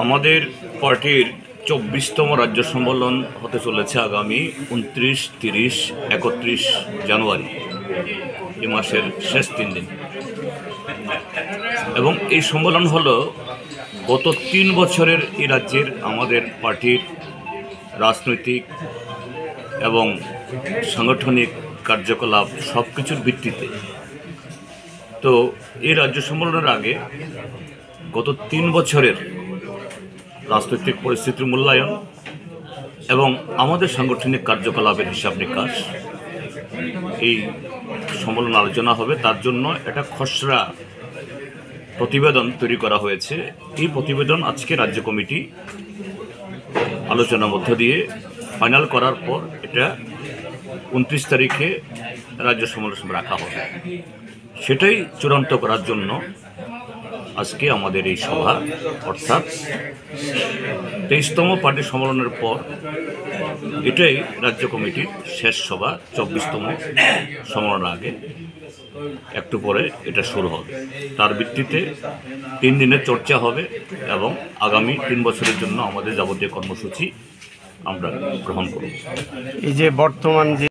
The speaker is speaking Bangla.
আমাদের পার্টির ২৪তম রাজ্য সম্মেলন হতে চলেছে আগামী ২৯, ৩০, ৩১ জানুয়ারি, এ মাসের শেষ ৩ দিন। এবং এই সম্মেলন হলো গত ৩ বছরের এই রাজ্যের আমাদের পার্টির রাজনৈতিক এবং সাংগঠনিক কার্যকলাপ সব কিছুর ভিত্তিতে। তো এই রাজ্য সম্মেলনের আগে গত ৩ বছরের রাজনৈতিক পরিস্থিতির মূল্যায়ন এবং আমাদের সাংগঠনিক কার্যকলাপের হিসাব নিকাশ এই সম্মেলন আলোচনা হবে। তার জন্য একটা খসড়া প্রতিবেদন তৈরি করা হয়েছে। এই প্রতিবেদন আজকে রাজ্য কমিটি আলোচনার মধ্য দিয়ে ফাইনাল করার পর এটা ২৯ তারিখে রাজ্য সম্মেলন রাখা হবে। সেটাই চূড়ান্ত করার জন্য আজকে আমাদের এই সভা, অর্থাৎ ২৩তম পার্টি সম্মেলনের পর এটাই রাজ্য কমিটির শেষ সভা। ২৪তম সম্মেলনের আগে একটু পরে এটা শুরু হবে। তার ভিত্তিতে ৩ দিনের চর্চা হবে এবং আগামী ৩ বছরের জন্য আমাদের যাবতীয় কর্মসূচি আমরা গ্রহণ করব। এই যে বর্তমান যে